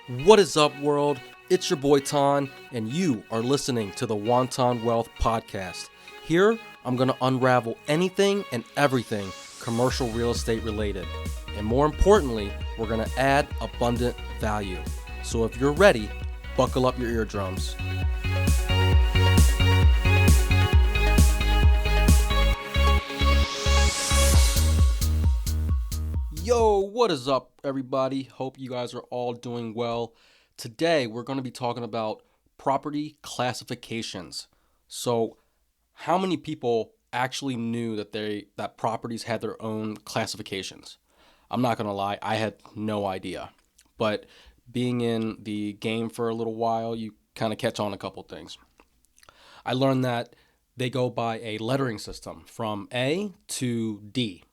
What is up, world? It's your boy Ton, and you are listening to the Wonton Wealth Podcast. Here, I'm going to unravel anything and everything commercial real estate related. And more importantly, we're going to add abundant value. So if you're ready, buckle up your eardrums. Yo, what is up, everybody? Hope you guys are all doing well. Today, we're going to be talking about property classifications. So, how many people actually knew that properties had their own classifications? I'm not going to lie, I had no idea. But being in the game for a little while, you kind of catch on a couple things. I learned that they go by a lettering system from A to D.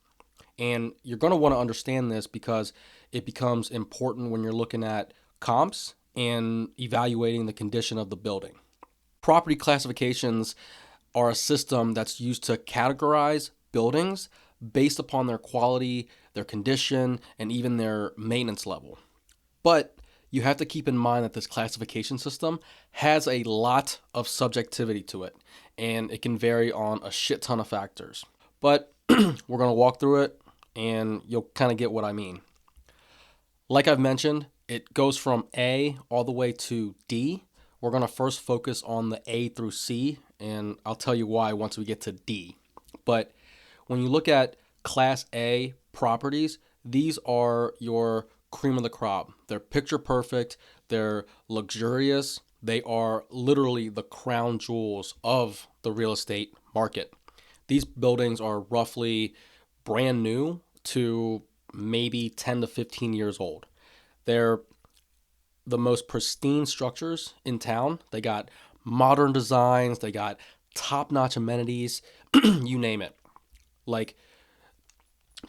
And you're going to want to understand this because it becomes important when you're looking at comps and evaluating the condition of the building. Property classifications are a system that's used to categorize buildings based upon their quality, their condition, and even their maintenance level. But you have to keep in mind that this classification system has a lot of subjectivity to it, and it can vary on a shit ton of factors. But we're going to walk through it, and you'll kind of get what I mean. Like I've mentioned, it goes from A all the way to D. We're going to first focus on the A through C, and I'll tell you why once we get to D. But when you look at Class A properties, these are your cream of the crop. They're picture perfect, they're luxurious, they are literally the crown jewels of the real estate market. These buildings are roughly brand new to maybe 10 to 15 years old. They're the most pristine structures in town. They got modern designs, they got top-notch amenities, you name it. Like,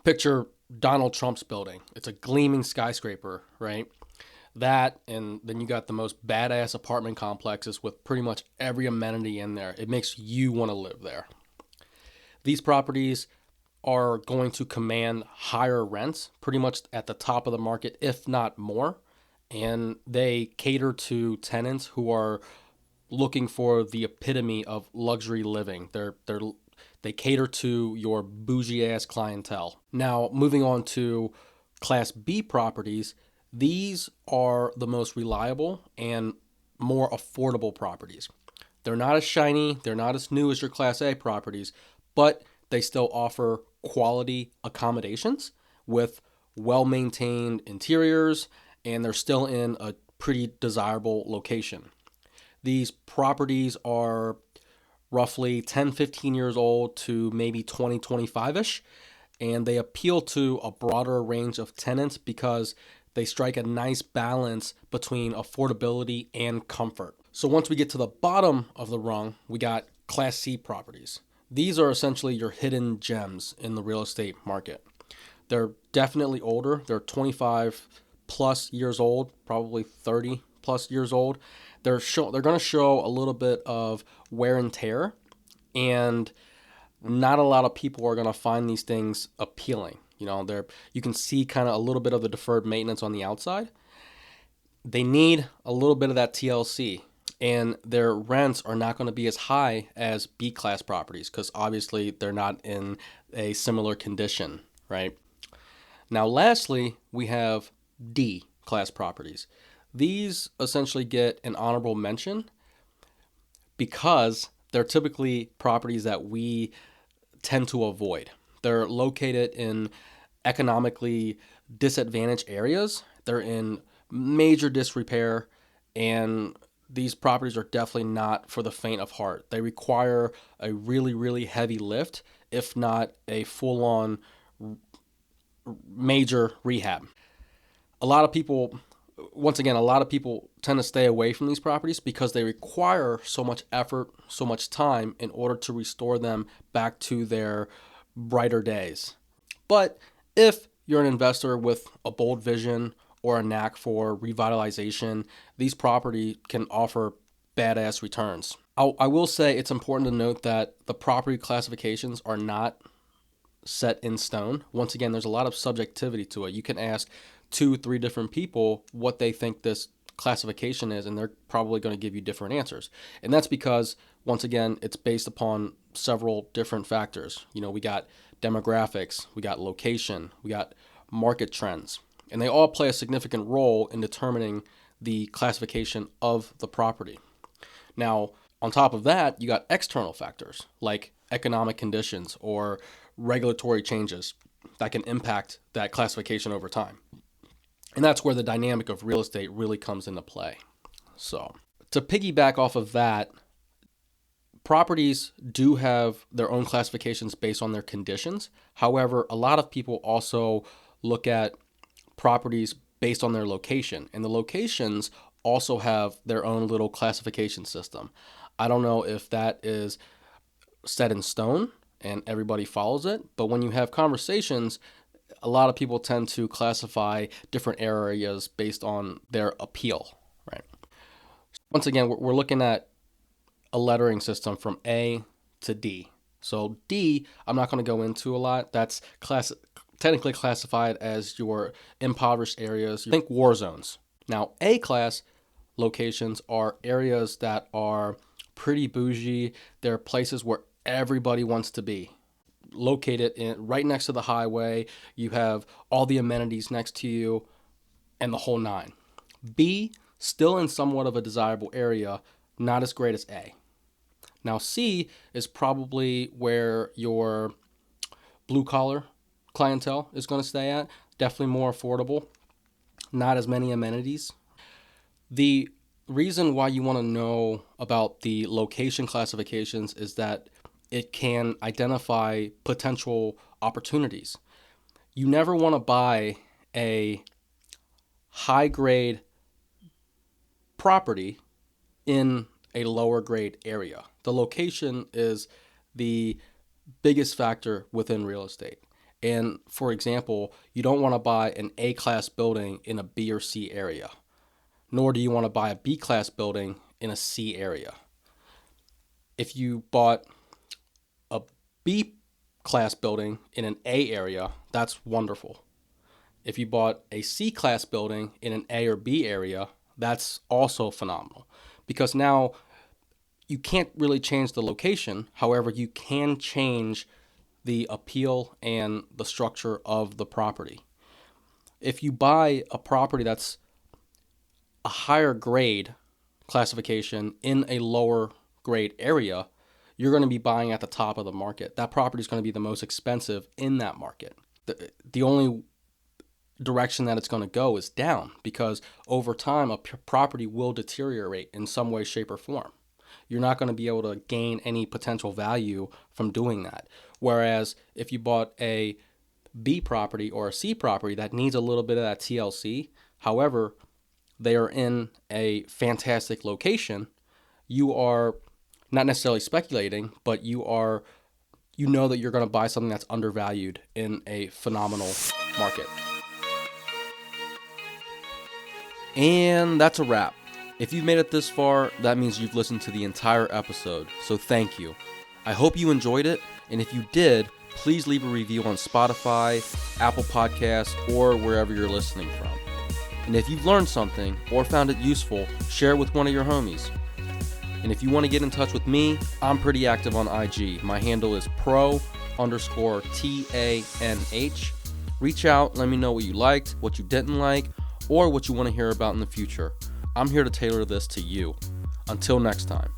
picture Donald Trump's building. It's a gleaming skyscraper, right? That, and then you got the most badass apartment complexes with pretty much every amenity in there. It makes you want to live there. These properties are going to command higher rents, pretty much at the top of the market, if not more. And they cater to tenants who are looking for the epitome of luxury living. They cater to your bougie ass clientele. Now, moving on to Class B properties, these are the most reliable and more affordable properties. They're not as shiny, they're not as new as your Class A properties, but they still offer quality accommodations with well-maintained interiors, and they're still in a pretty desirable location. These properties are roughly 10, 15 years old to maybe 20, 25-ish, and they appeal to a broader range of tenants because they strike a nice balance between affordability and comfort. So once we get to the bottom of the rung, we got Class C properties. These are essentially your hidden gems in the real estate market. They're definitely older. They're 25 plus years old, probably 30 plus years old. They're going to show a little bit of wear and tear, and not a lot of people are going to find these things appealing. You can see kind of a little bit of the deferred maintenance on the outside. They need a little bit of that TLC. And their rents are not going to be as high as B-class properties because obviously they're not in a similar condition, right? Now, lastly, we have D-class properties. These essentially get an honorable mention because they're typically properties that we tend to avoid. They're located in economically disadvantaged areas. They're in major disrepair, and these properties are definitely not for the faint of heart. They require a really, really heavy lift, if not a full-on major rehab. A lot of people tend to stay away from these properties because they require so much effort, so much time in order to restore them back to their brighter days. But if you're an investor with a bold vision or a knack for revitalization, these properties can offer badass returns. I will say it's important to note that the property classifications are not set in stone. Once again, there's a lot of subjectivity to it. You can ask 2-3 different people what they think this classification is, and they're probably going to give you different answers. And that's because, once again, it's based upon several different factors. We got demographics, we got location, we got market trends, and they all play a significant role in determining the classification of the property. Now, on top of that, you got external factors like economic conditions or regulatory changes that can impact that classification over time. And that's where the dynamic of real estate really comes into play. So, to piggyback off of that, properties do have their own classifications based on their conditions. However, a lot of people also look at properties based on their location, and the locations also have their own little classification system. I don't know if that is set in stone and everybody follows it, but when you have conversations, a lot of people tend to classify different areas based on their appeal, right? Once again, we're looking at a lettering system from A to D. So D, I'm not going to go into a lot. That's technically classified as your impoverished areas. You think war zones. Now, A class locations are areas that are pretty bougie. They're places where everybody wants to be. Located right next to the highway. You have all the amenities next to you and the whole nine. B, still in somewhat of a desirable area, not as great as A. Now, C is probably where your blue-collar clientele is going to stay at. Definitely more affordable. Not as many amenities. The reason why you want to know about the location classifications is that it can identify potential opportunities. You never want to buy a high-grade property in a lower grade area. The location is the biggest factor within real estate. And for example, you don't want to buy an A-class building in a B or C area, nor do you want to buy a B-class building in a C area. If you bought a B-class building in an A area, that's wonderful. If you bought a C-class building in an A or B area, that's also phenomenal, because now you can't really change the location. However, you can change the appeal and the structure of the property. If you buy a property that's a higher grade classification in a lower grade area, you're going to be buying at the top of the market. That property is going to be the most expensive in that market. The only direction that it's going to go is down, because over time a property will deteriorate in some way, shape, or form. You're not going to be able to gain any potential value from doing that. Whereas if you bought a B property or a C property that needs a little bit of that TLC, however, they are in a fantastic location, you are not necessarily speculating, but you know that you're going to buy something that's undervalued in a phenomenal market. And that's a wrap. If you've made it this far, that means you've listened to the entire episode, so thank you. I hope you enjoyed it, and if you did, please leave a review on Spotify, Apple Podcasts, or wherever you're listening from. And if you've learned something or found it useful, share it with one of your homies. And if you want to get in touch with me, I'm pretty active on IG. My handle is pro_TANH. Reach out, let me know what you liked, what you didn't like, or what you want to hear about in the future. I'm here to tailor this to you. Until next time.